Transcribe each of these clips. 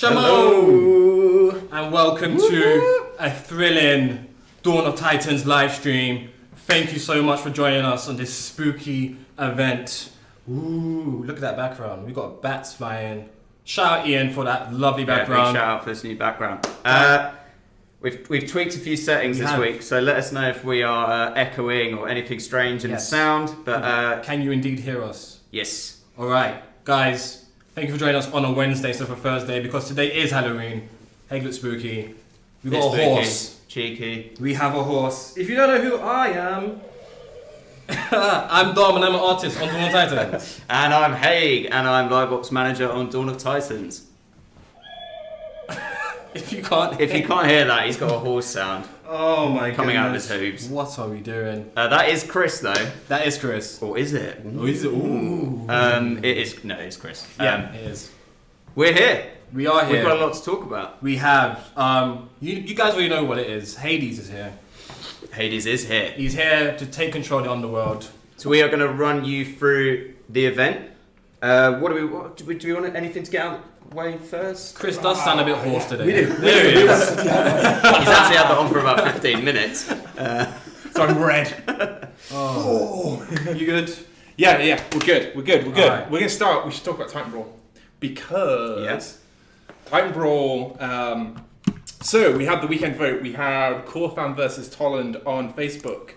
Hello and welcome to a thrilling Dawn of Titans live stream Thank you so much for joining us on this spooky event. Ooh, look at that background. We've got bats flying. Shout out Ian for that lovely background. Big shout out for this new background. We've tweaked a few settings this week, so let us know if we are echoing or anything strange in the sound. But can you indeed hear us? Yes. All right, guys. Thank you for joining us on a Wednesday instead of a Thursday because today is Halloween. Hey, look spooky. We've got a spooky, horse. Cheeky. We have a horse. If you don't know who I am, I'm Dom and I'm an artist on Dawn of Titans. And I'm Haig and I'm Live Ops Manager on Dawn of Titans. If you can't hear that, he's got a horse sound. Oh my god. Coming out of his hooves. What are we doing? That is Chris though. That is Chris. Or is it? Or is it? Ooh. It is. No, it's Chris. Yeah, it is. We're here. We are here. We've got a lot to talk about. We have. You guys already know what it is. Hades is here. Hades is here. He's here to take control of the underworld. So we are going to run you through the event. Do we want anything to get out of the way first? Chris does sound a bit hoarse today. We do. There he is. He's actually had that on for about 15 minutes. So I'm red. Oh. You good? Yeah. We're good. Right. We're going to start. We should talk about Titan Brawl. Because Titan Brawl... so we had the weekend vote. We had Corefan versus Tolland on Facebook.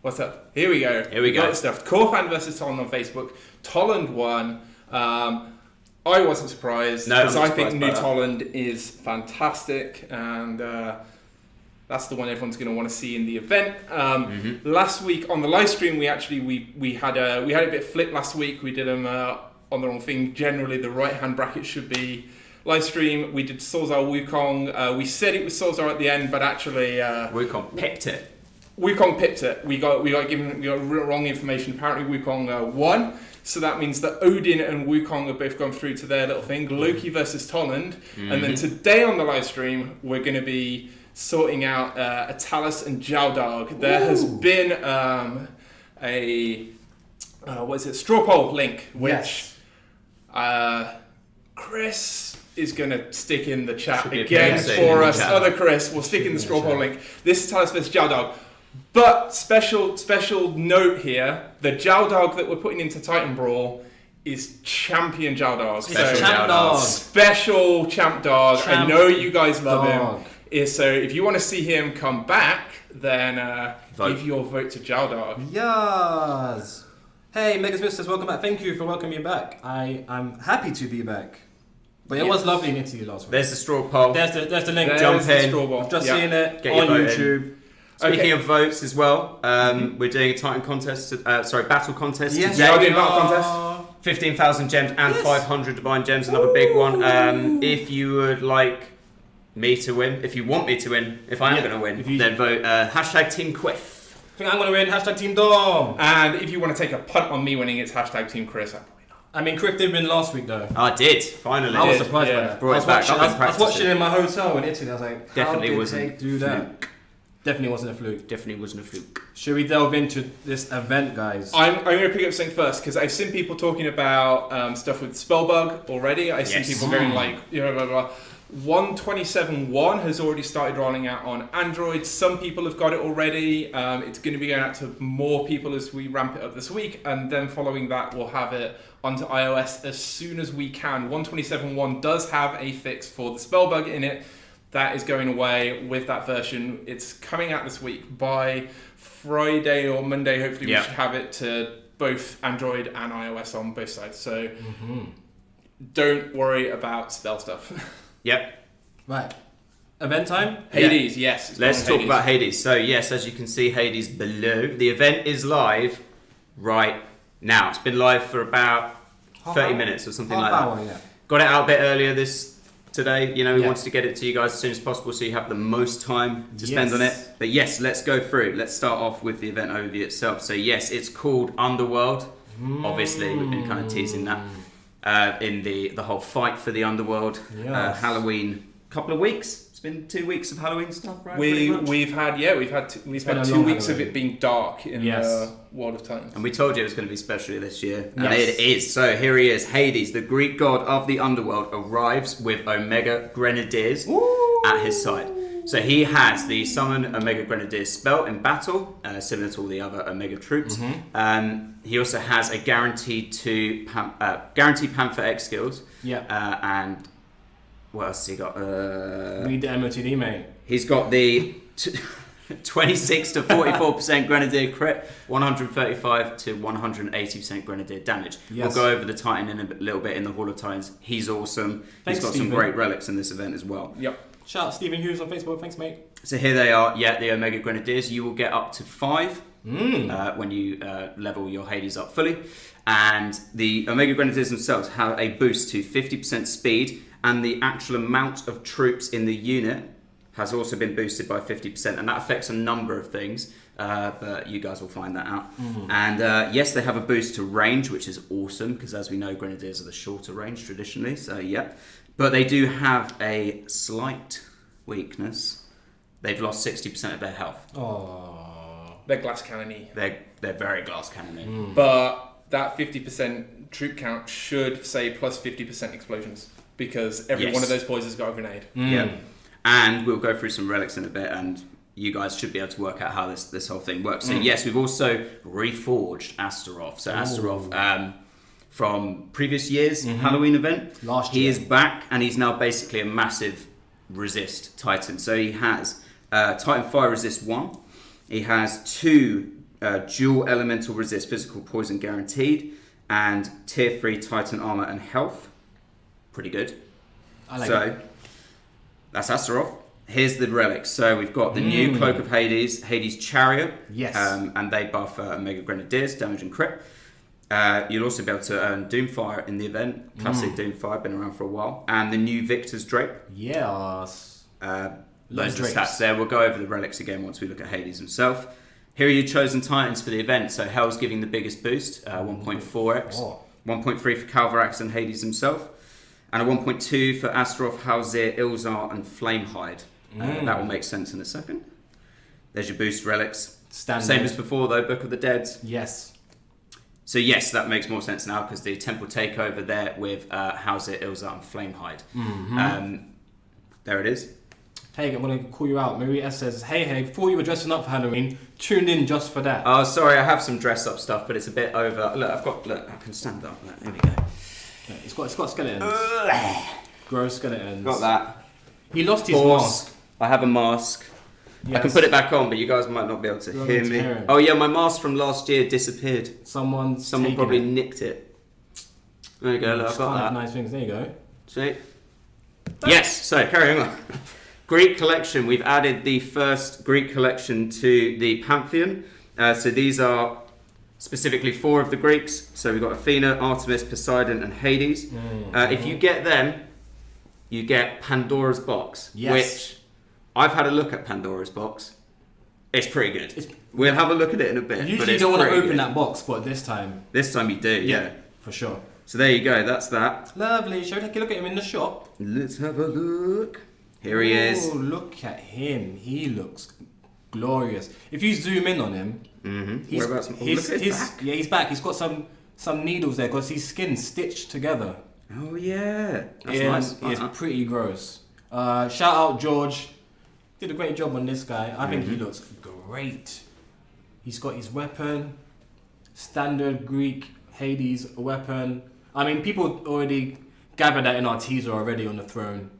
What's up? Here we go. Got the stuff. Corefan versus Tolland on Facebook. Tolland won. I wasn't surprised because I think New Tolland is fantastic, and that's the one everyone's going to want to see in the event. Last week on the live stream, we had a bit flipped last week. We did them on the wrong thing. Generally, the right hand bracket should be live stream. We did Solzar Wukong. We said it was Solzar at the end, but actually Wukong picked it. Wukong picked it. We got wrong information. Apparently Wukong won. So that means that Odin and Wukong have both gone through to their little thing. Loki versus Tolland. And then today on the live stream, we're going to be sorting out Atalis and Jaldog. There has been straw poll link, which Chris is going to stick in the chat again for us. Other Chris will stick in the straw poll link. This is Atalis versus Jaldog. But special note here, the Jaldog that we're putting into Titan Brawl is champion Jaldog. Special champ dog. I know you guys love him. So if you want to see him come back, then give your vote to Jaldog. Yes. Hey, Megasmith says welcome back. Thank you for welcoming me back. I'm happy to be back. But it was lovely meeting you last week. There's the straw poll. There's the link. Jump in. I've just seen it on YouTube. Speaking of votes as well, we're doing a Titan contest, battle contest today. We are doing battle contest. 15,000 gems and 500 divine gems, another big one. If you would like me to win, if you want me to win, if I am going to win, then vote hashtag Team Quiff. I think I'm going to win, hashtag Team Dom. And if you want to take a punt on me winning, it's hashtag Team Chris. I mean, Quiff did win last week though. I did, finally. I was surprised by that. I was watching it in my hotel in Italy. I was like, definitely how did wasn't they do that? Definitely wasn't a fluke. Should we delve into this event, guys? I'm going to pick up something first because I've seen people talking about stuff with Spellbug already. I've seen people going like, blah, blah, blah. 127.1 has already started rolling out on Android. Some people have got it already. It's going to be going out to more people as we ramp it up this week. And then following that, we'll have it onto iOS as soon as we can. 127.1 does have a fix for the Spellbug in it. That is going away with that version. It's coming out this week. By Friday or Monday, hopefully we should have it to both Android and iOS on both sides. So don't worry about spell stuff. Yep. Right. Event time? Hades, yes. Let's talk about Hades. So yes, as you can see, Hades below. The event is live right now. It's been live for about 30 minutes or something like that. Got it out a bit earlier today. We wanted to get it to you guys as soon as possible so you have the most time to spend on it. But yes, let's go through. Let's start off with the event overview itself. So yes, it's called Underworld. Obviously, we've been kind of teasing that in the whole fight for the Underworld. Halloween, couple of weeks. It's been 2 weeks of Halloween stuff, right? We've had 2 weeks of it being dark in the World of Titans. And we told you it was going to be special this year, and it is. So here he is, Hades, the Greek god of the underworld, arrives with Omega Grenadiers at his side. So he has the Summon Omega Grenadier spell in battle, similar to all the other Omega troops. He also has a guaranteed Panther X skills. Yeah. And what else has he got? Read the MOTD, mate. He's got the 26 to 44% Grenadier crit, 135 to 180% Grenadier damage. Yes. We'll go over the Titan in a little bit in the Hall of Titans. He's awesome. Thanks, He's got Stephen. some great relics in this event as well. Yep. Shout out Stephen Hughes on Facebook. Thanks, mate. So here they are. Yeah, the Omega Grenadiers. You will get up to 5 when you level your Hades up fully. And the Omega Grenadiers themselves have a boost to 50% speed, and the actual amount of troops in the unit has also been boosted by 50%, and that affects a number of things, but you guys will find that out. And yes, they have a boost to range, which is awesome, because as we know, Grenadiers are the shorter range traditionally, so yeah. But they do have a slight weakness. They've lost 60% of their health. Oh. They're glass cannon-y. They're very glass cannon. But that 50% troop count should say plus 50% explosions, because every one of those boys has got a grenade. Yeah. And we'll go through some relics in a bit, and you guys should be able to work out how this whole thing works. So yes, we've also reforged Astaroth. So Astaroth, from previous year's Halloween event, Last year. he is back, and he's now basically a massive resist Titan. So he has Titan Fire Resist 1. He has 2 dual elemental resist physical poison guaranteed, and tier 3 Titan armor and health. Pretty good. I like it. That's Astaroth. Here's the relics. So we've got the new Cloak of Hades, Hades Chariot. Yes. And they buff Omega Grenadiers, damage and crit. You'll also be able to earn Doomfire in the event. Classic Doomfire, been around for a while. And the new Victor's Drape. Yes. Those are the stats there. We'll go over the relics again once we look at Hades himself. Here are your chosen Titans for the event. So Hell's giving the biggest boost, 1.4x. 1.3 for Calvarax and Hades himself. And a 1.2 for Astaroth, Halzir, Ilzar, and Flamehide. That will make sense in a second. There's your boost relics. Standard. Same as before though, Book of the Dead. Yes. So yes, that makes more sense now because the Temple Takeover there with Halzir, Ilzar, and Flamehide. There it is. Hey, I'm going to call you out. Marie S says, hey, thought you were dressing up for Halloween. Tuned in just for that. Oh, sorry, I have some dress up stuff, but it's a bit over. Look, I can stand up. Look, here we go. Yeah, it's got skeletons. Gross skeletons. Got that. He lost his mask. I have a mask. Yes. I can put it back on, but you guys might not be able to hear me. Oh yeah, my mask from last year disappeared. Someone probably nicked it. There you go, look, I've got that. Nice things, there you go. See? Yes, so carrying on. Greek collection, we've added the first Greek collection to the Pantheon. So these are specifically 4 of the Greeks. So we've got Athena, Artemis, Poseidon, and Hades. If you get them, you get Pandora's Box, which I've had a look at Pandora's Box. It's pretty good. We'll have a look at it in a bit. Usually you don't want to open that box, but this time you do, yeah. For sure. So there you go, that's that. Lovely. Shall we take a look at him in the shop? Let's have a look. Here he is. Oh, look at him. He looks glorious. If you zoom in on him, he's back. Yeah, he's back. He's got some needles there because his skin's stitched together. Oh yeah, that's nice. It's pretty gross. Shout out George. Did a great job on this guy. I think he looks great. He's got his weapon, standard Greek Hades weapon. I mean, people already gathered that in our teaser already on the throne.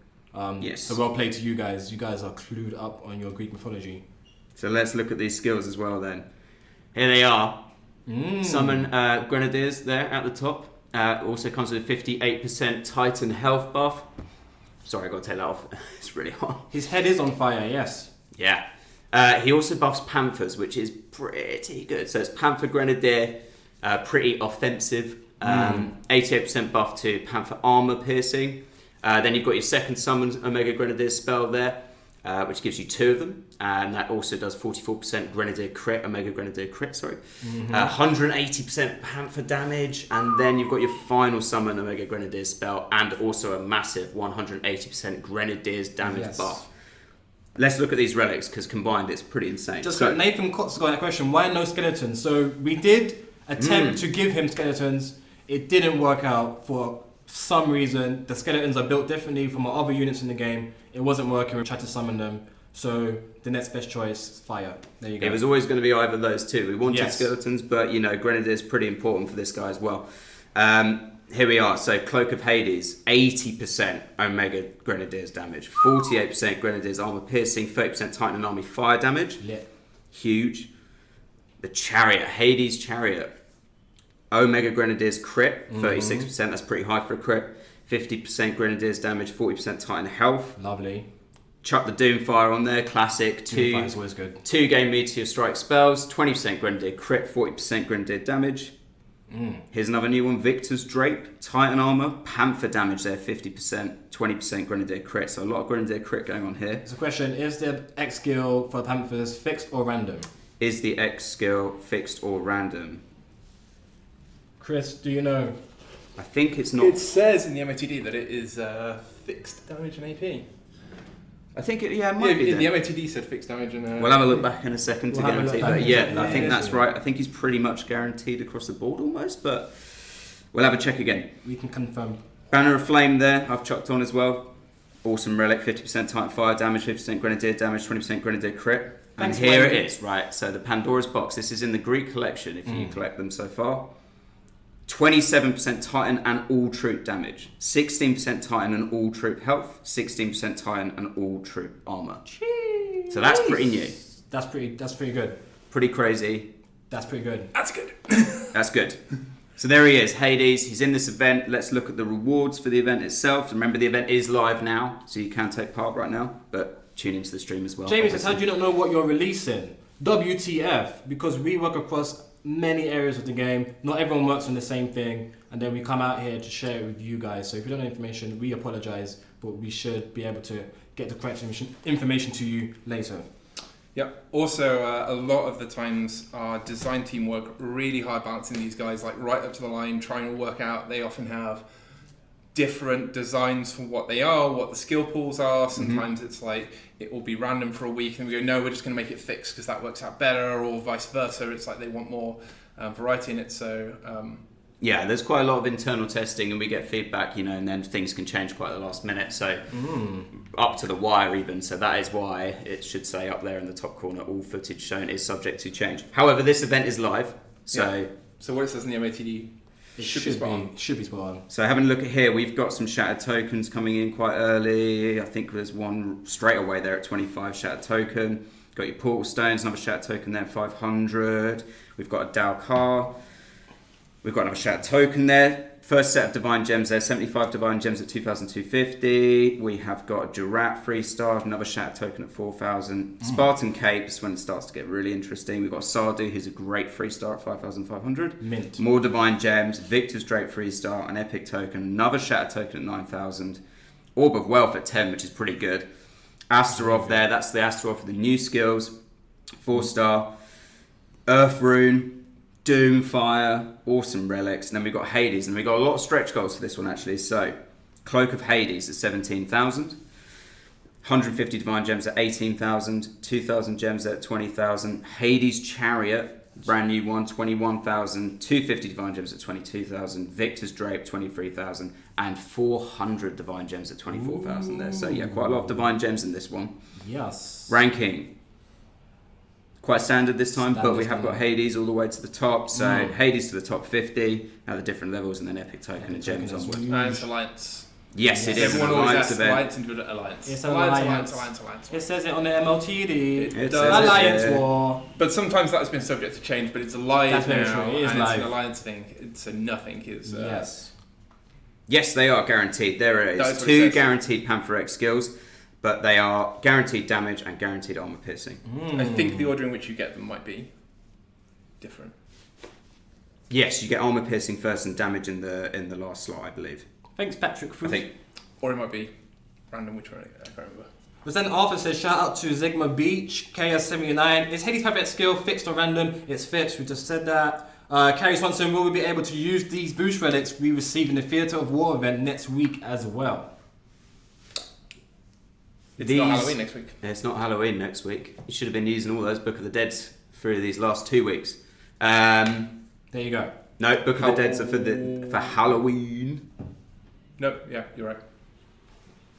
Yes. So well played to you guys. You guys are clued up on your Greek mythology. So let's look at these skills as well then. Here they are. Summon Grenadiers there at the top. Also comes with a 58% Titan health buff. Sorry, I got to take that off. It's really hot. His head is on fire, yes. Yeah. He also buffs Panthers, which is pretty good. So it's Panther Grenadier, pretty offensive. 88% buff to Panther armor piercing. Then you've got your second summon Omega Grenadier spell there, which gives you 2 of them. And that also does 44% Grenadier crit, Omega Grenadier crit, 180% Panther damage. And then you've got your final summon Omega Grenadier spell and also a massive 180% Grenadier's damage buff. Let's look at these relics because combined it's pretty insane. Nathan Cox got that question, why no skeletons? So we did attempt to give him skeletons. It didn't work out for some reason. The skeletons are built differently from our other units in the game. It wasn't working. We tried to summon them. So the next best choice, fire. There you go. It was always going to be either of those two. We wanted Yes. skeletons, but Grenadier is pretty important for this guy as well. Here we are. So Cloak of Hades, 80% Omega Grenadiers damage, 48% Grenadiers armor piercing, 30% Titan and Army fire damage. Lit. Huge. The Chariot, Hades Chariot, Omega Grenadiers crit, 36%. That's pretty high for a crit. 50% Grenadiers damage, 40% Titan health. Lovely. Chuck the Doomfire on there, classic. Doomfire is always good. 2-game Meteor Strike spells, 20% Grenadier crit, 40% Grenadier damage. Here's another new one, Victor's Drape, Titan armor, Panther damage there, 50%, 20% Grenadier crit. So a lot of Grenadier crit going on here. There's a question, is the X skill for Panthers fixed or random? Is the X skill fixed or random? Chris, do you know? I think it's not. It says in the MOTD that it is fixed damage and AP. I think it might be. In the MOTD said fixed damage and. We'll have a look back in a second to We'll have a guarantee. look back But in a yeah, second. I think Yeah, that's yeah. right. I think he's pretty much guaranteed across the board almost, but we'll have a check again. We can confirm. Banner of Flame there, I've chucked on as well. Awesome Relic, 50% Titan Fire damage, 50% Grenadier damage, 20% Grenadier crit. And Thanks, here Wendy. it is, right? So the Pandora's Box. This is in the Greek collection if you collect them so far. 27% Titan and all troop damage, 16% Titan and all troop health, 16% Titan and all troop armor. Jeez. So that's pretty new. That's pretty good. Pretty crazy. That's pretty good. That's good. That's good. So there he is, Hades. He's in this event. Let's look at the rewards for the event itself. Remember, the event is live now, so you can take part right now, but tune into the stream as well. Jamie says, how do you not know what you're releasing? WTF, because we work across many areas of the game. Not everyone works on the same thing, and then we come out here to share it with you guys. So if you don't know information, we apologize, but we should be able to get the correct information to you later. Yep. Also, a lot of the times our design team work really hard balancing these guys, like right up to the line, trying to work out. They often have different designs for what they are, what the skill pools are. Sometimes it's like it will be random for a week, and we go, no, we're just going to make it fixed because that works out better, or vice versa. It's like they want more variety in it. So yeah, there's quite a lot of internal testing, and we get feedback, and then things can change quite at the last minute. So up to the wire even. So that is why it should say up there in the top corner, all footage shown is subject to change. However, this event is live, so so what it says in the MOTD. It should be spot on. Should be spot on. So having a look at here, we've got some shattered tokens coming in quite early. I think there's one straight away there at 25 shattered token. Got your portal stones, another shattered token there, 500. We've got a Dalkar. We've got another shattered token there. First set of divine gems there, 75 divine gems at 2,250. We have got a Jurat 3-star, another shattered token at 4,000. Spartan Capes when it starts to get really interesting. We've got Sardu, who's a great 3-star at 5,500. Mint. More divine gems, Victor's Drape 3-star, an epic token, another shattered token at 9,000. Orb of Wealth at 10, which is pretty good. Astaroth there, that's the Astaroth for the new skills, 4-star. Earth Rune. Doomfire, awesome relics, and then we've got Hades, and we've got a lot of stretch goals for this one actually. So, Cloak of Hades at 17,000, 150 divine gems at 18,000, 2,000 gems at 20,000, Hades Chariot, brand new one, 21,000, 250 divine gems at 22,000, Victor's Drape 23,000, and 400 divine gems at 24,000 there. So yeah, quite a lot of divine gems in this one. Yes. Ranking. Quite standard this time, but we have Standard. got Hades all the way to the top. So Hades to the top 50, now the different levels, and then epic token and gems token is onwards. And it's Alliance. Yes, it is an Everyone always alliance asks event. Alliance and good at Alliance. It's Alliance. It says it on the MLTD. It It does. says it, Alliance yeah. War. But sometimes that's been subject to change, but it's live That's very now, true. It is and live. it's an Alliance thing. So nothing is... Yes. Yes, they are guaranteed. There it That is. is what it 2 says. guaranteed Panther X skills, but they are guaranteed damage and guaranteed armor piercing. I think the order in which you get them might be different. Yes, you get armor piercing first and damage in the last slot, I believe. Thanks, Patrick. I think. Or it might be random, which one, I can't remember. But then Arthur says, shout out to Sigma Beach, KS79. Is Hades Panther X skill fixed or random? It's fixed, we just said that. Carrie Swanson, will we be able to use these boost relics we receive in the Theatre of War event next week as well? It's not Halloween next week. It's not Halloween next week. You should have been using all those Book of the Deads through these last 2 weeks. There you go. No, Book of the Deads are for Halloween. No, yeah, you're right.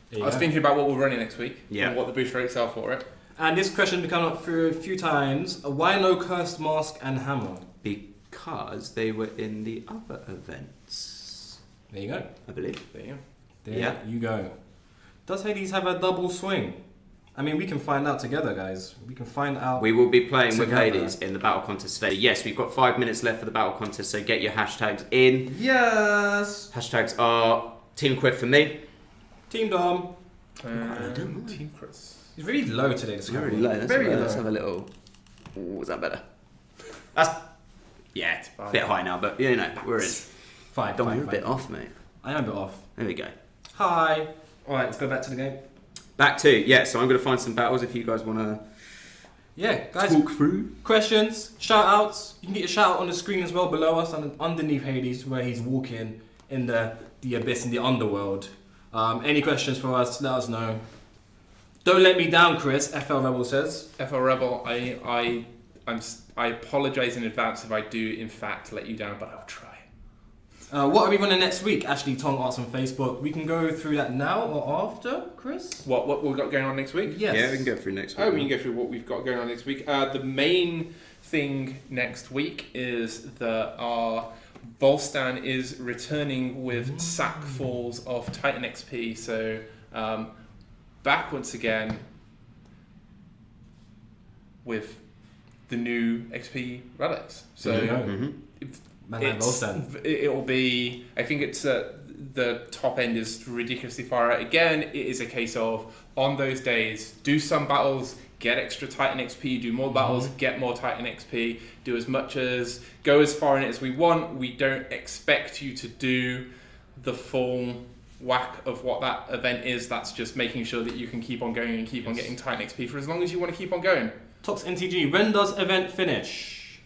There you I was go. thinking about what we're running next week. Yeah. And what the boost rates are for it. And this question has come up through a few times. Why no cursed mask and hammer? Because they were in the other events. There you go. I believe. There you go. There you go. Does Hades have a double swing? I mean, we can find out together, guys. We can find out. We will be playing with together. Hades in the battle contest today. Yes, we've got 5 minutes left for the battle contest, so get your hashtags in. Yes. Hashtags are Team Quiff for me. Team Dom. Team Chris. He's really low today. This Very guy. low. Very low. Let's have a little. Ooh, is that better? That's it's a bit high now, but you know we're in. Fine. Dom, fine, you're fine. a bit off, mate. I am a bit off. There we go. Hi. All right, let's go back to the game. Back to so I'm going to find some battles if you guys want to Yeah, guys. talk through. Questions, shout outs. You can get your shout out on the screen as well below us and underneath Hades where he's walking in the abyss in the underworld. Any questions for us? Let us know. Don't let me down, Chris. FL Rebel says. FL Rebel, I apologise in advance if I do in fact let you down, but I'll try. What are we running next week? Ashley Tong asks on Facebook. We can go through that now or after, Chris? What we've got going on next week? Yes. Yeah, we can go through next week. Oh, we can go through what we've got going on next week. The main thing next week is that our Volstan is returning with sackfuls of Titan XP. So back once again with the new XP relics. So it'll be, I think it's the top end is ridiculously far out. Again, it is a case of on those days, do some battles, get extra Titan XP, do more battles, get more Titan XP, do as much as, go as far in it as we want. We don't expect you to do the full whack of what that event is. That's just making sure that you can keep on going and keep on getting Titan XP for as long as you want to keep on going. Tox NTG, when does event finish?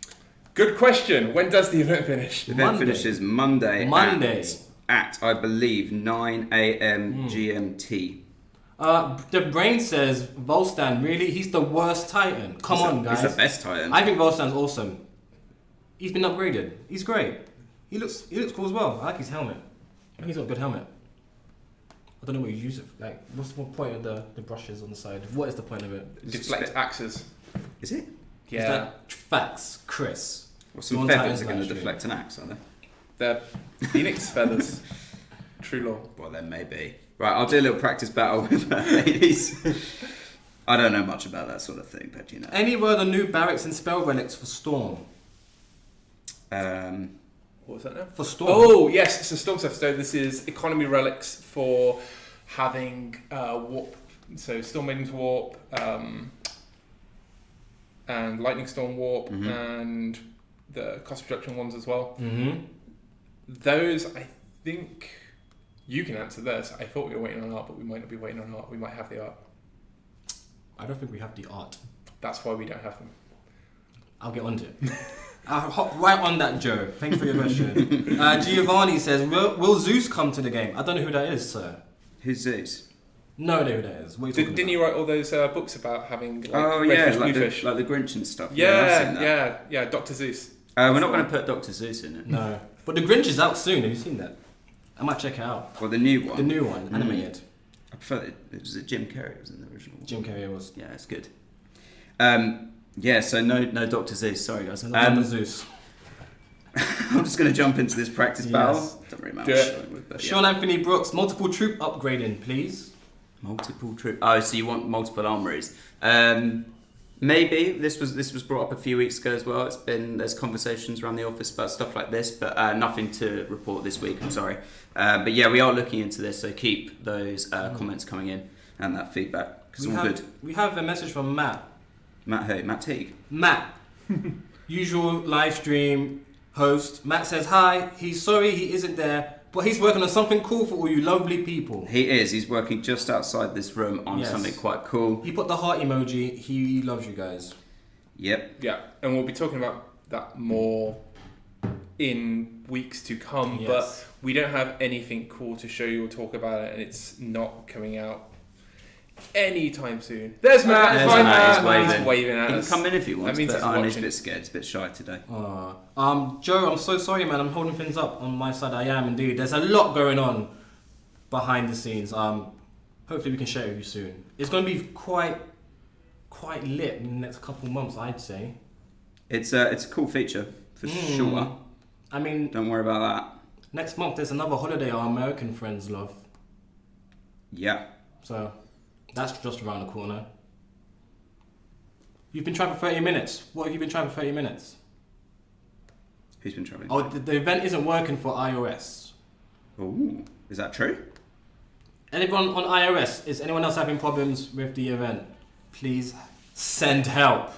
Good question. When does the event finish? The event finishes Monday. Monday. At I believe 9 a.m. GMT. The brain says Volstan, really? He's the worst Titan. Come on, guys. He's the best Titan. I think Volstan's awesome. He's been upgraded. He's great. He looks cool as well. I like his helmet. I think he's got a good helmet. I don't know what you use it for. Like, what's the point of the brushes on the side? What is the point of it? Deflect axes. Is it? Yeah. Is that facts, Chris? Well, some feathers are going to deflect an axe, are they? They're phoenix feathers. True law. Well, then maybe. Right, I'll do a little practice battle with ladies. I don't know much about that sort of thing, but you know. Any word on new barracks and spell relics for Storm? What was that now? For Storm. Oh, yes. So Storm stuff. So this is economy relics for having warp. So Storm Maiden's Warp, and Lightning Storm Warp, and the cost reduction ones as well. Those, I think, you can answer this. I thought we were waiting on art, but we might not be waiting on art. We might have the art. I don't think we have the art. That's why we don't have them. I'll get onto it. I'll hop right on that, Joe. Thanks for your question. Giovanni says, will Zeus come to the game? I don't know who that is, sir. Who's Zeus? No idea who that is. What are you talking Didn't about? you write all those books about having like, like blue fish? like the Grinch and stuff. I've seen Yeah, that. Dr. Zeus. We're not going to put Dr. Zeus in it. No. But the Grinch is out soon. Have you seen that? I might check it out. Well, the new one. The new one, animated. I prefer it was Jim Carrey was in the original. Jim Carrey was. Yeah, it's good. So no Dr. Zeus. Sorry guys. Zeus. I'm just going to jump into this practice battle. Doesn't really matter. Do it. With, but, Sean Anthony Brooks, multiple troop upgrading, please. Multiple troop. Oh, so you want multiple armories? Maybe this was brought up a few weeks ago as well. There's conversations around the office about stuff like this, but nothing to report this week. I'm sorry, but yeah, we are looking into this. So keep those comments coming in and that feedback because it's all good. We have a message from Matt. Matt who? Matt Teague. Matt, usual live stream host. Matt says hi. He's sorry he isn't there, but he's working on something cool for all you lovely people. He is. He's working just outside this room on something quite cool. He put the heart emoji. He loves you guys. Yep. Yeah, and we'll be talking about that more in weeks to come, but we don't have anything cool to show you or talk about it, and it's not coming out anytime soon. There's Matt. There's Hi, Matt. Matt. He's waving at He us. can come in if he wants, That means but he's he's a bit scared. He's a bit shy today. Joe, I'm so sorry, man. I'm holding things up on my side. I am indeed. There's a lot going on behind the scenes. Hopefully we can share it with you soon. It's going to be quite quite lit in the next couple months, I'd say. It's a cool feature for sure. I mean, don't worry about that. Next month there's another holiday our American friends love. Yeah. So that's just around the corner. You've been trying for 30 minutes. What have you been trying for 30 minutes? Who's been trying? Oh, the event isn't working for iOS. Oh, is that true? Anyone on iOS, is anyone else having problems with the event? Please send help.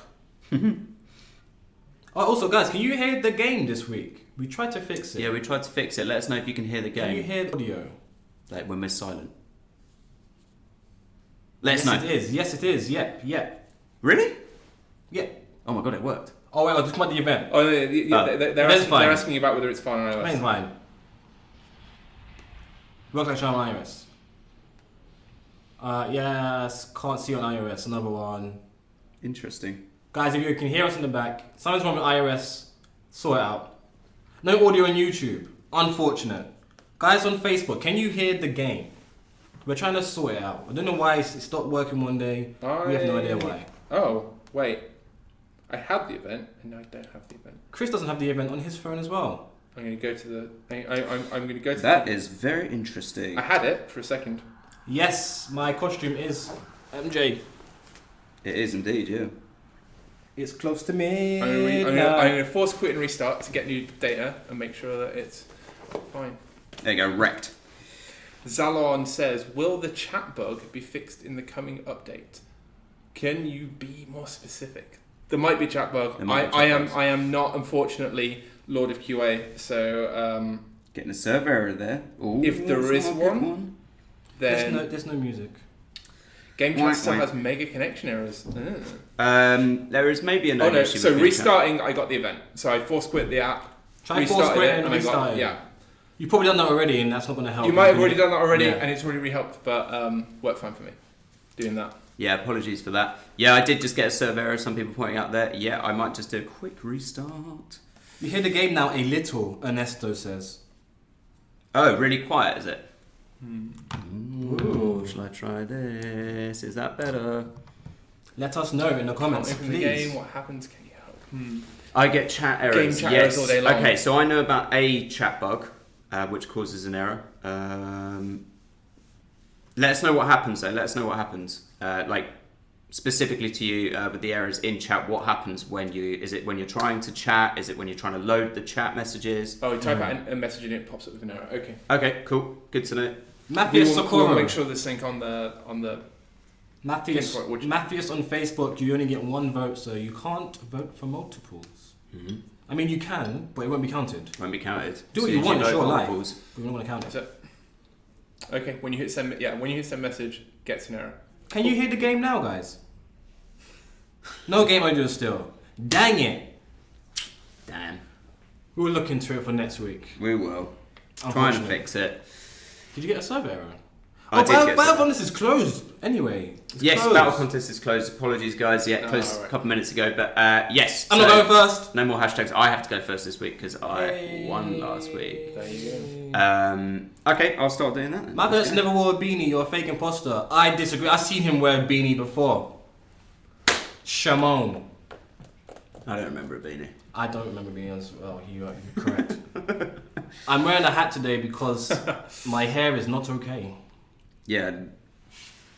Also, guys, can you hear the game this week? We tried to fix it. Yeah, we tried to fix it. Let us know if you can hear the game. Can you hear the audio? Like when we're silent. Let us know. Yes, it is. Yes, it is. Yep. Really? Yep. Oh my god, it worked. Oh, wait, just about the event. Oh, yeah, they're asking about whether it's fine on iOS. It's fine. Works like on iOS. Yes, can't see on iOS. Another one. Interesting. Guys, if you can hear us in the back, something's wrong with iOS. Sort it out. No audio on YouTube. Unfortunate. Guys on Facebook, can you hear the game? We're trying to sort it out. I don't know why it stopped working one day. We have no idea why. Oh, wait. I had the event, and now I don't have the event. Chris doesn't have the event on his phone as well. I'm going to go to the... I'm going to go to That is very interesting. I had it for a second. Yes, my costume is MJ. It is indeed, yeah. It's close to me. I'm going to force quit and restart to get new data and make sure that it's fine. There you go, wrecked. Zalon says, will the chat bug be fixed in the coming update? Can you be more specific? There might be a chat bug. I am not, unfortunately, Lord of QA, so... Getting a server error there. Ooh, if there is one, then... There's no music. Game chat still has mega connection errors. There is maybe a no issue. So restarting, I got the event. So I force quit the app. Try force quit and restart it. Yeah. You've probably done that already, and that's not going to help. You might have already done that already, and it's already helped, but worked fine for me doing that. Yeah, apologies for that. Yeah, I did just get a server error. Some people pointing out there. Yeah, I might just do a quick restart. You hear the game now a little, Ernesto says. Oh, really quiet, is it? Ooh, shall I try this? Is that better? Let us know in the comments, please. The game, what happens? Can you help? I get chat errors. Game chat errors all day long. Okay, so I know about a chat bug, which causes an error. Let us know what happens, though. Let us know what happens. Like, specifically to you, with the errors in chat, what happens when you... Is it when you're trying to chat? Is it when you're trying to load the chat messages? Oh, you type out a message and it pops up with an error. Okay. Okay, cool. Good to know. Matthias We'll make sure the sync on the Matthias on Facebook, you only get one vote, so you can't vote for multiples. Mm-hmm. I mean, you can, but it won't be counted. Won't be counted. Do what you want, it's your life. But we don't want to count it. Okay, when you hit send, when you hit send message, gets an error. Can you hear the game now, guys? No game audio still. Dang it. Damn. We'll look into it for next week. We will. Try and fix it. Did you get a server error? Battle Contest is closed anyway. Yes, closed. Battle Contest is closed. Apologies, guys. Yeah, closed a couple minutes ago. But yes. I'm not going first. No more hashtags. I have to go first this week because I won last week. There you go. Okay, I'll start doing that then. Marcus never wore a beanie. You're a fake imposter. I disagree. I've seen him wear a beanie before. Shamon. I don't remember a beanie. I don't remember being as well. You're correct. I'm wearing a hat today because my hair is not okay. Yeah.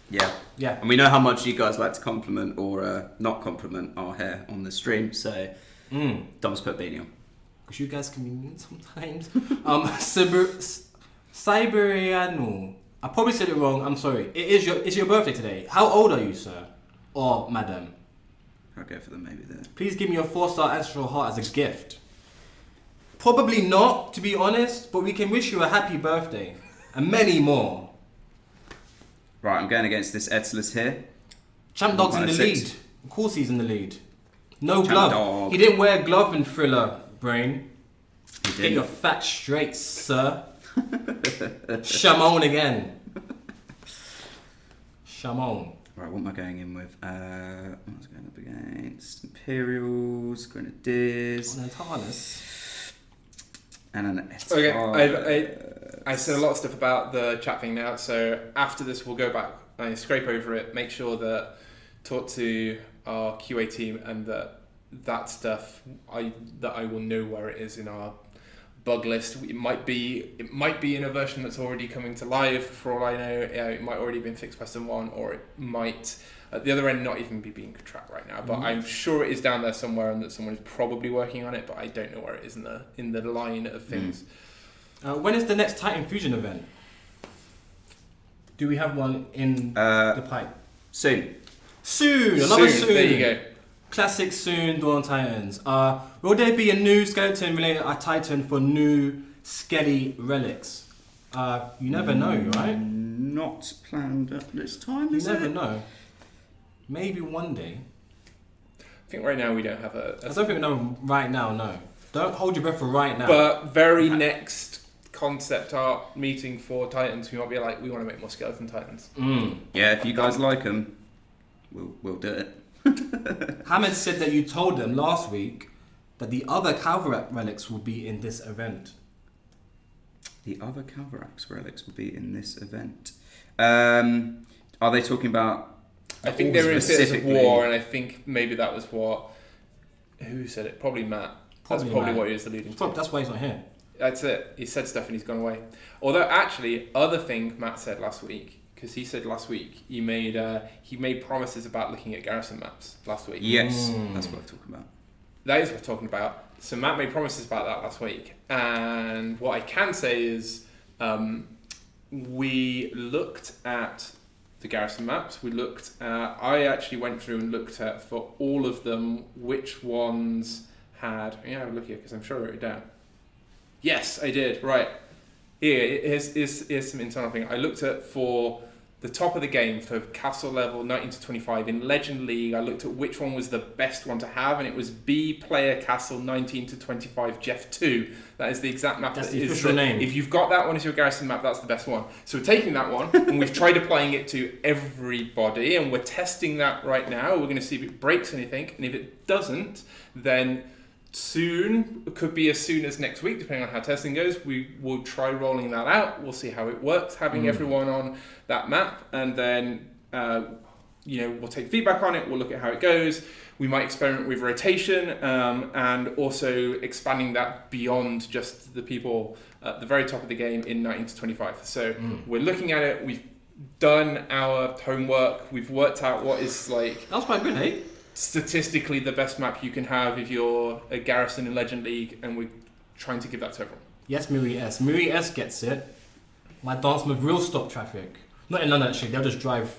Yeah. And we know how much you guys like to compliment or not compliment our hair on the stream, so Dom's put a beanie on. Because you guys can be mean sometimes. Siberiano. I probably said it wrong. I'm sorry. It's your birthday today. How old are you, sir? Or madam? I'll go for the maybe there. Please give me a 4-star ancestral heart as a gift. Probably not, to be honest, but we can wish you a happy birthday. And many more. Right, I'm going against this Edslis here. Champ Dog's in the lead. Of course he's in the lead. No Champ glove. Dog. He didn't wear a glove in Thriller, Brain. He did. Get your facts straight, sir. Shamon again. Shamon. Right, what am I going in with? What was I going up against? Imperials, Grenadiers. On Antanas. And an Okay, I said a lot of stuff about the chat thing now, so after this we'll go back and scrape over it, make sure that talk to our QA team, and that stuff I will know where it is in our bug list. It might be in a version that's already coming to live for all I know. It might already been fixed by someone, or it might at the other end not even be being tracked right now. But I'm sure it is down there somewhere, and that someone is probably working on it. But I don't know where it is in the line of things. When is the next Titan Fusion event? Do we have one in the pipe? Soon. Another soon. There you go. Classic soon, Dawn Titans. Will there be a new skeleton related Titan for new skelly relics? You never know, right? Not planned at this time, You never know. Maybe one day. I think right now we don't have I don't think we know right now, no. Don't hold your breath for right now. But very next concept art meeting for Titans, we might be like, we want to make more skeleton Titans. Yeah, if you guys like them, we'll do it. Hamid said that you told them last week that the other Calvarac relics will be in this event. The other Calvarax relics will be in this event. Are they talking about? I think they were in Theatres of War, and I think maybe that was what. Who said it? Probably Matt. That's probably what he was alluding to. That's why he's not here. That's it. He said stuff and he's gone away. Although, actually, other thing Matt said last week, because he said last week he made promises about looking at garrison maps last week. Yes, that's what I'm talking about. That is what we're talking about. So Matt made promises about that last week, and what I can say is we looked at the garrison maps. I actually went through and looked at, for all of them, which ones had. Have a look here because I'm sure I wrote it down. Yes, I did. Right. Here's some internal thing. I looked at for the top of the game for castle level 19 to 25 in Legend League. I looked at which one was the best one to have, and it was B player castle 19 to 25 Jeff 2. That is the exact map. That's the official name. If you've got that one as your garrison map, that's the best one. So we're taking that one and we've tried applying it to everybody, and we're testing that right now. We're going to see if it breaks anything, and if it doesn't, then soon, it could be as soon as next week, depending on how testing goes, we will try rolling that out. We'll see how it works, having everyone on that map, and then we'll take feedback on it. We'll look at how it goes. We might experiment with rotation, and also expanding that beyond just the people at the very top of the game in 19 to 25. So we're looking at it. We've done our homework. We've worked out what is like. That's quite good, hey? Statistically the best map you can have if you're a garrison in Legend League, and we're trying to give that to everyone. Yes, Miri S. Miri S gets it. My dance move will stop traffic. Not in London actually, they'll just drive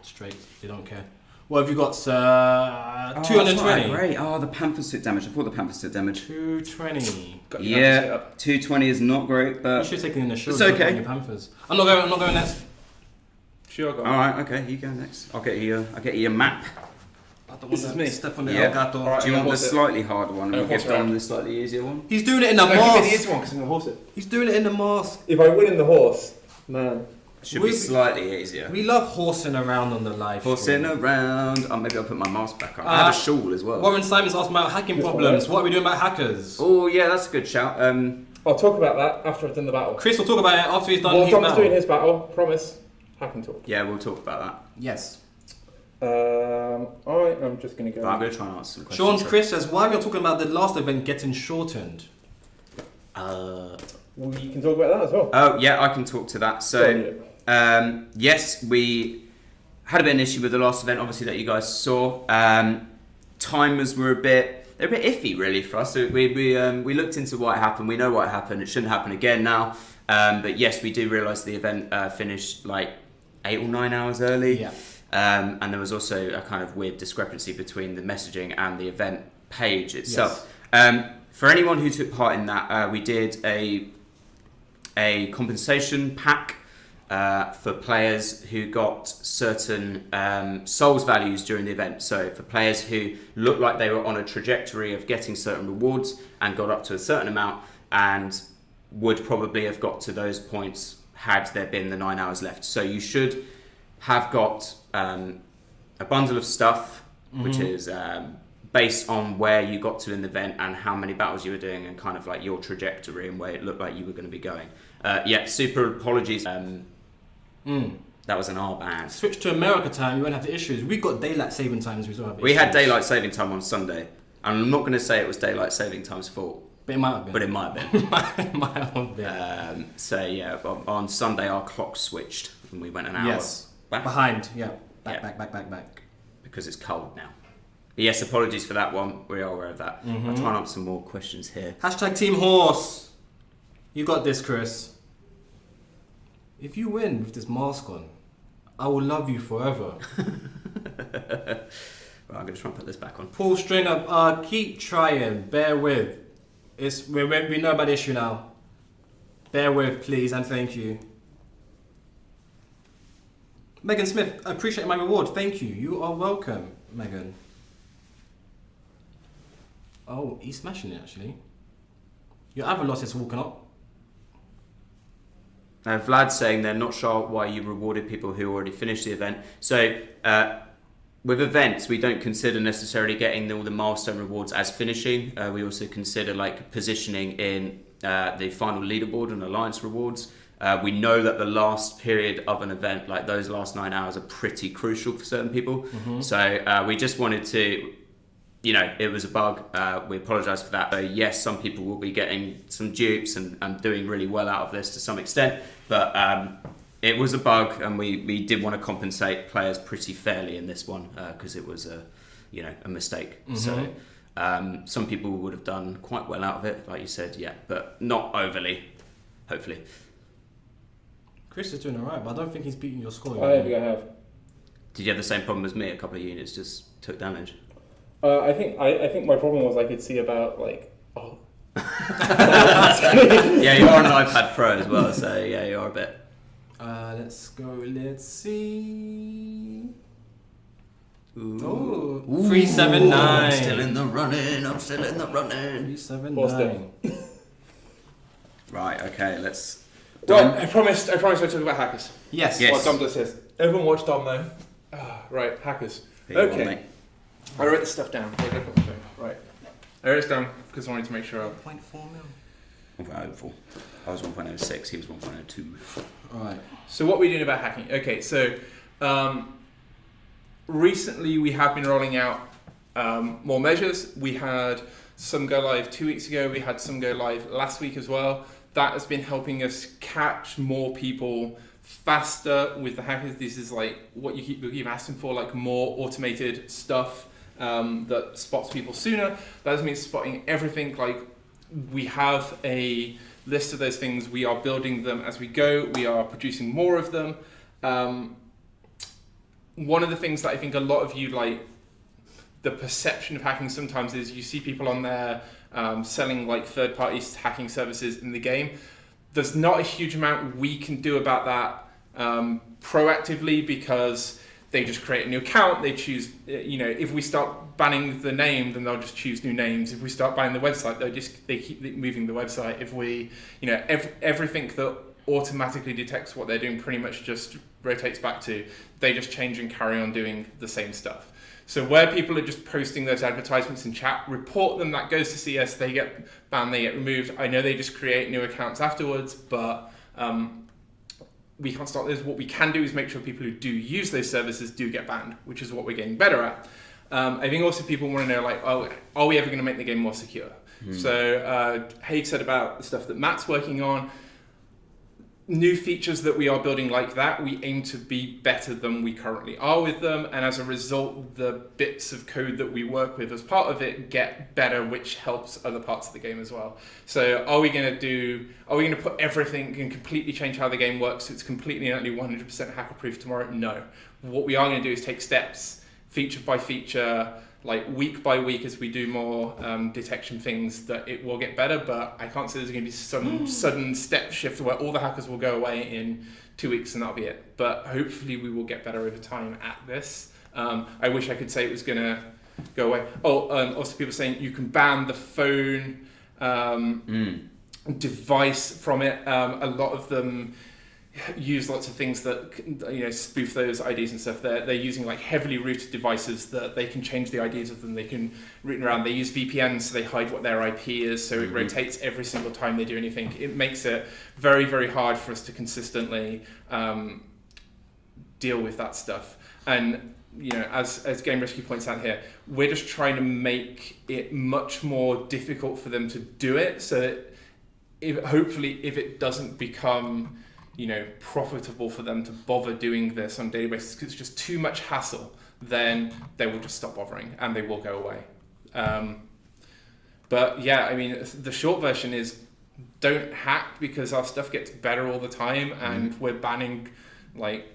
straight. They don't care. What have you got, sir? 220. Great. Oh, the Panthers took damage. I thought the Panthers took damage. 220. Yeah, 220 is not great, but you should take it in the show. It's okay. Your Panthers. I'm not going next. Sure, go on. All right, okay, you go next. I'll get you a map. This is me. Step on the Elgato. Right, do you want the slightly harder one? And we'll give Dom the slightly easier one. He's doing it in the Give me the mask. easy one because I'm going to horse it. He's doing it in the mask. If I win in the horse, man. Should be slightly easier. We love horsing around on the live Horsing stream. around. Oh, maybe I'll put my mask back on. I have a shawl as well. Warren Simons asked about hacking problems. What are we doing about hackers? Oh, yeah, that's a good shout. I'll talk about that after I've done the battle. Chris will talk about it after he's done his Dom's battle. doing his battle, promise. Hacking talk. Yeah, we'll talk about that. Yes. I'm just going to go. But I'm going to try and answer some questions. Sean's Chris says, why are we talking about the last event getting shortened? Well, you can talk about that as well. Oh, yeah, I can talk to that. So, yes, we had a bit of an issue with the last event, obviously, that you guys saw. Timers were a bit iffy, really, for us. So we looked into what happened. We know what happened. It shouldn't happen again now. But yes, we do realise the event finished like 8 or 9 hours early. Yeah. And there was also a kind of weird discrepancy between the messaging and the event page itself. Yes. For anyone who took part in that, we did a compensation pack for players who got certain souls values during the event. So for players who looked like they were on a trajectory of getting certain rewards and got up to a certain amount and would probably have got to those points had there been the 9 hours left. So you should have got a bundle of stuff, which is based on where you got to in the event and how many battles you were doing and kind of like your trajectory and where it looked like you were going to be going. Super apologies. That was an R band. Switch to America time, you won't have the issues. We got daylight saving times, we still have issues. We had daylight saving time on Sunday. And I'm not going to say it was daylight saving time's fault. But it might have been. But it might have been. It might have been. So yeah, on Sunday our clock switched and we went an hour back. Behind, yeah. Back. Because it's cold now. But yes, apologies for that one. We are aware of that. I'll try and answer some more questions here. Hashtag Team Horse. You got this, Chris. If you win with this mask on, I will love you forever. Well, I'm going to try and put this back on. Paul Stringer, keep trying. Bear with. We know about the issue now. Bear with, please, and thank you. Megan Smith, I appreciate my reward. Thank you. You are welcome, Megan. Oh, he's smashing it, actually. Your Avalos is walking up. Vlad's saying they're not sure why you rewarded people who already finished the event. So, with events, we don't consider necessarily getting all the milestone rewards as finishing. We also consider positioning in the final leaderboard and alliance rewards. We know that the last period of an event, like those last 9 hours, are pretty crucial for certain people. So we just wanted to, it was a bug. We apologise for that. Yes, some people will be getting some dupes and doing really well out of this to some extent, but it was a bug, and we did want to compensate players pretty fairly in this one because it was a mistake. So some people would have done quite well out of it, like you said, but not overly, hopefully. Chris is doing alright, but I don't think he's beating your score. I think I have. Did you have the same problem as me? A couple of units just took damage. I think my problem was I could see about Yeah, you're on an iPad Pro as well, so yeah, you are a bit. Let's go. Let's see. Ooh. 379. I'm still in the running. 379. Right. Okay. Let's. Right, I promised I'd talk about hackers. Yes. What Dom does is. Everyone watch Dom though. Right, hackers. Okay. I wrote this stuff down. Right. I wrote this down because I wanted to make sure. 1.4 mil. 1.04. I was 1.06. He was 1.02. Alright. So what are we doing about hacking? Okay, so recently we have been rolling out more measures. We had some go live 2 weeks ago. We had some go live last week as well. That has been helping us catch more people faster with the hackers. This is what you keep asking for, more automated stuff that spots people sooner. That doesn't mean spotting everything. We have a list of those things. We are building them as we go. We are producing more of them. One of the things that I think a lot of you the perception of hacking sometimes is you see people on there selling third-party hacking services in the game. There's not a huge amount we can do about that proactively because they just create a new account. They choose, if we start banning the name, then they'll just choose new names. If we start banning the website, they keep moving the website. If we, everything that automatically detects what they're doing pretty much just rotates back to, they just change and carry on doing the same stuff. So where people are just posting those advertisements in chat, report them, that goes to CS, they get banned, they get removed. I know they just create new accounts afterwards, but we can't stop this. What we can do is make sure people who do use those services do get banned, which is what we're getting better at. I think also people want to know, are we ever going to make the game more secure? So Haig said about the stuff that Matt's working on. New features that we are building like that, we aim to be better than we currently are with them, and as a result, the bits of code that we work with as part of it get better, which helps other parts of the game as well. So are we going to put everything and completely change how the game works so it's completely and utterly 100% hacker proof tomorrow? No. What we are going to do is take steps, feature by feature, week by week as we do more detection things, that it will get better, but I can't say there's going to be some sudden step shift where all the hackers will go away in 2 weeks and that'll be it. But hopefully we will get better over time at this. I wish I could say it was going to go away. Also people saying you can ban the phone device from it. A lot of them use lots of things that spoof those IDs and stuff. They're using heavily rooted devices that they can change the IDs of them. They can root around. They use VPNs, so they hide what their IP is, so it rotates every single time they do anything. It makes it very, very hard for us to consistently deal with that stuff. And as Game Rescue points out here, we're just trying to make it much more difficult for them to do it, so that hopefully if it doesn't become profitable for them to bother doing this on a daily basis because it's just too much hassle, then they will just stop bothering and they will go away. But yeah, I mean, the short version is don't hack, because our stuff gets better all the time, and we're banning like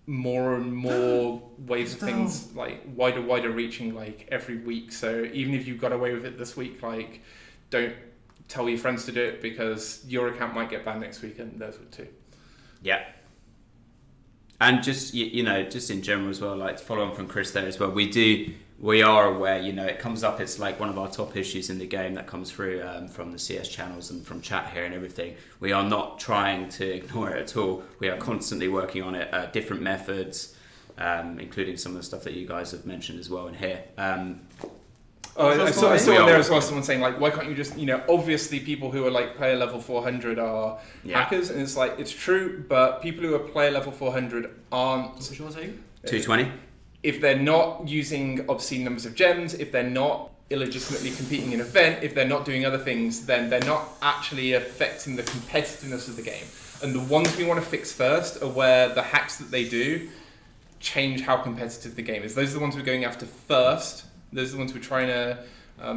more and more waves of things, like wider reaching, like every week. So even if you got away with it this week, like don't tell your friends to do it, because your account might get banned next week and theirs would too. Yeah. And just, just in general as well, like to follow on from Chris there as well, we are aware, it comes up, it's like one of our top issues in the game that comes through from the CS channels and from chat here and everything. We are not trying to ignore it at all. We are constantly working on it, different methods, including some of the stuff that you guys have mentioned as well in here. I saw in there as well someone saying, like, why can't you just, obviously people who are like player level 400 are hackers, and it's like, it's true, but people who are player level 400 aren't. What's your saying? 220. If they're not using obscene numbers of gems, if they're not illegitimately competing in an event, if they're not doing other things, then they're not actually affecting the competitiveness of the game. And the ones we want to fix first are where the hacks that they do change how competitive the game is. Those are the ones we're going after first. Those are the ones we're trying to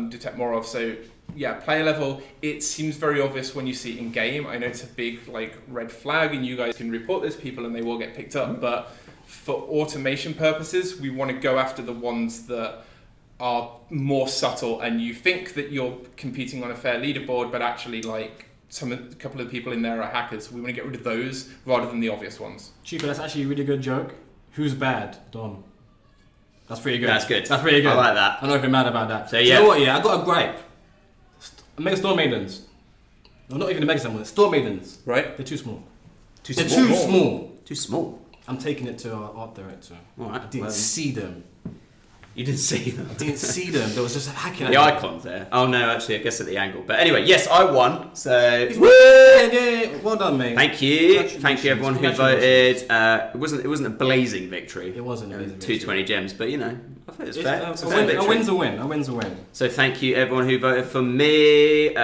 detect more of. So yeah, player level, it seems very obvious when you see it in game. I know it's a big like red flag, and you guys can report this to people and they will get picked up, but for automation purposes, we want to go after the ones that are more subtle, and you think that you're competing on a fair leaderboard, but actually like a couple of the people in there are hackers. We want to get rid of those rather than the obvious ones. Chico, that's actually a really good joke. Who's bad? Don. That's pretty good. That's good. That's pretty good. I like that. I'm not even mad about that. So yeah. You know what? Yeah, I got a gripe. Mega Storm Maidens. No, not even the Mega Storm. Storm Maidens. Right? They're too small. Too small. I'm taking it to our art director. All right. I didn't see them. You didn't see them? I didn't see them. There was just hacking at the them. icons there. Oh no, actually, I guess at the angle. But anyway, yes, I won. So yeah. Well done, mate. Thank you everyone who voted. It wasn't a blazing victory. It wasn't a blazing victory. 220 gems, but I thought it was fair. A win's a win. A win's a win. So thank you everyone who voted for me.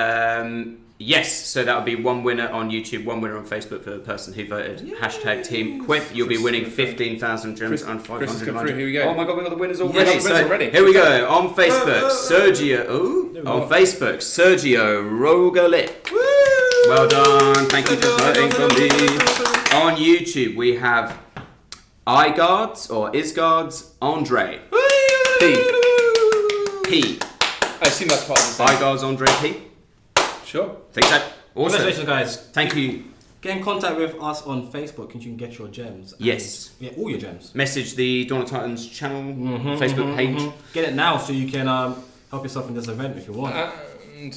Yes, so that'll be one winner on YouTube, one winner on Facebook for the person who voted. Hashtag Team Quiff. You'll be winning 15,000 gems and 500. Here we go. Oh my god, we got the winners already. Yes, here we go. On Facebook, Sergio Rogalic. Well done. Thank you for voting for me. On YouTube, we have iGuards or Isguards Andre P. I assume that's part of the same. iGuards Andre P. Sure. Think so. Awesome. Congratulations, guys. Thank you. Get in contact with us on Facebook and you can get your gems. Yes. Yeah, all your gems. Message the Dawn of Titans channel, Facebook page. Get it now so you can help yourself in this event if you want. And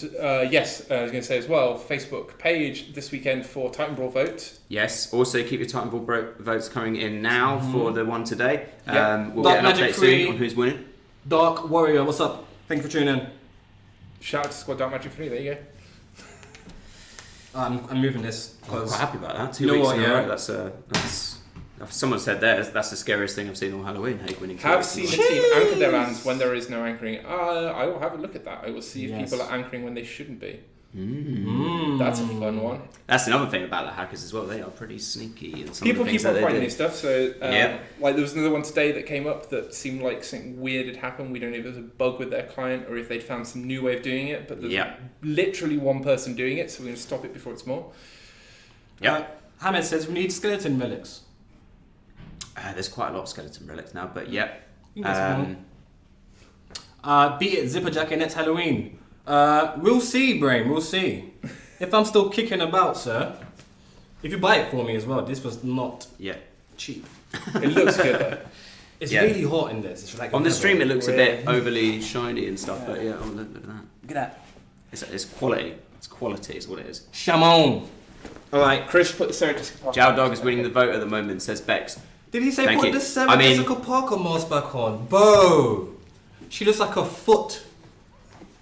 yes, I was going to say as well, Facebook page this weekend for Titan Brawl vote. Yes. Also keep your Titan Brawl votes coming in now for the one today. Yep. We'll get an update soon on who's winning. Dark Warrior, what's up? Thank you for tuning in. Shout out to Squad Dark Magic 3, there you go. I'm moving this. I'm quite happy about that. 2 You know weeks what, in a yeah? row. That's someone said that's the scariest thing I've seen all Halloween. Winning. Have seen the team anchor their lands when there is no anchoring. I will have a look at that. I will see if people are anchoring when they shouldn't be. That's a fun one. That's another thing about the hackers as well. They are pretty sneaky. And people keep on finding new stuff. So, yeah. Like there was another one today that came up that seemed like something weird had happened. We don't know if it was a bug with their client or if they'd found some new way of doing it. But there's literally one person doing it, so we're going to stop it before it's more. Yeah. Hamed says we need skeleton relics. There's quite a lot of skeleton relics now, but yeah. Beat it, Zipper Jacket next Halloween. We'll see, Brain. We'll see. If I'm still kicking about, sir. If you buy it for me as well, this was not cheap. It looks good though. It's really hot in this. It's like on the stream, it looks a bit overly shiny and stuff, but yeah, look at that. Look at that. It's quality. It's quality, is what it is. Shamon. All right, Chris put the Sarah Jow Dog is winning the vote at the moment. Says Bex. Did he say put the Sarah Jessica Parker mask back on? Bo. She looks like a foot,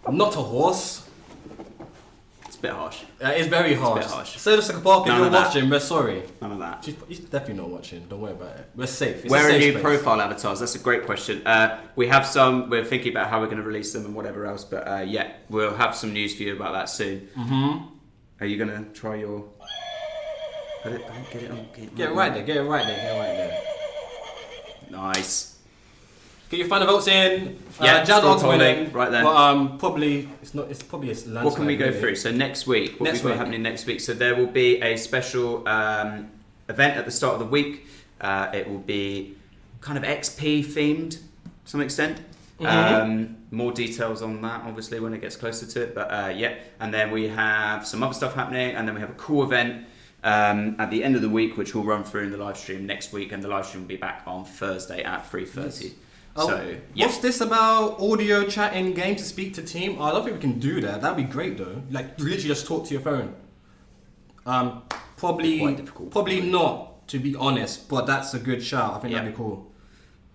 not a horse. a bit harsh. It's very harsh. It's a bit harsh. Say this like a park if None you're of that. watching, we're sorry. None of that. He's definitely not watching. Don't worry about it. We're safe. It's Where a are safe new space. profile avatars? That's a great question. We have some. We're thinking about how we're going to release them and whatever else. But yeah, we'll have some news for you about that soon. Mm-hmm. Are you going to try your... Get it on. Get it right there. Get it right there. Get it right there. Nice. Get your final votes in. Yeah, Jazz Dog's scroll winning. polling, right there. But probably it's not. It's probably a landslide. What can we go really. through? So next week, what Next we've got week. happening next week. So there will be a special event at the start of the week. It will be kind of XP themed to some extent. More details on that, obviously, when it gets closer to it. But yeah, and then we have some other stuff happening, and then we have a cool event at the end of the week, which we'll run through in the live stream next week, and the live stream will be back on Thursday at 3:30. Yes. So yeah. What's this about audio chat in game to speak to team? I don't think we can do that. That'd be great though. Like literally just talk to your phone. Probably Quite difficult. Probably not, to be honest. But that's a good shout. I think that'd be cool.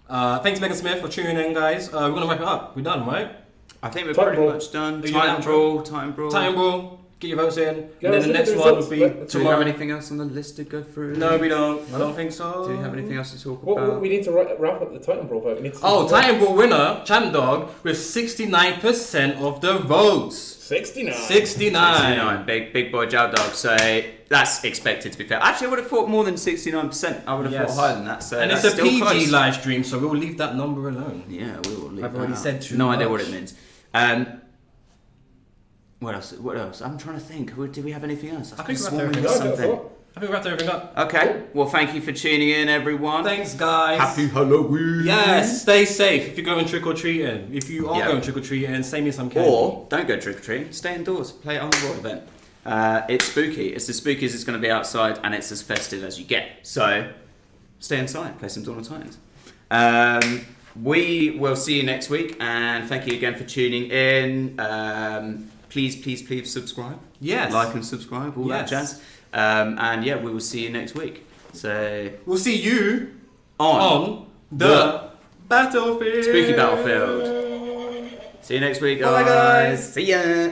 Thanks Megan Smith for tuning in, guys. We're gonna wrap it up. We're done, right? I think we're Titan pretty Brawl. much done. Are you Titan down, Brawl, Titan Brawl. Titan Brawl. Get your votes in. Yeah, And then the let's next look at the one will results. be Do we Do we have tomorrow. anything else on the list to go through? No, we don't. I don't think so. Do you have anything else to talk What, about? we need to wrap up the Titan Brawl vote. We need to Titan Brawl winner, Champ Dog, with 69% of the votes. 69. 69. Big boy Jow Dog. So that's expected to be fair. Actually, I would have thought more than 69%. I would have Yes. thought higher than that. So And it's that's a still PG close. live stream, so we'll leave that number alone. Yeah, we will leave I've that already out. said too No idea much. what it means. What else? I'm trying to think. Did we have anything else? I think we sworn wrapped we everything missed up. something. I think we wrapped everything up. Okay. Well, thank you for tuning in, everyone. Thanks, guys. Happy Halloween. Yes, stay safe if you're going trick or treating. If you are Yeah. going trick or treating, send me some candy. Or don't go trick or treating. Stay indoors. Play it on the Raw event. It's spooky. It's as spooky as it's going to be outside, and it's as festive as you get. So stay inside. Play some Dawn of Titans. We will see you next week, and thank you again for tuning in. Please subscribe. Yes. Like and subscribe. All that jazz. And yeah, we will see you next week. So We'll see you on the battlefield. Spooky Battlefield. See you next week, guys. Bye, guys. See ya.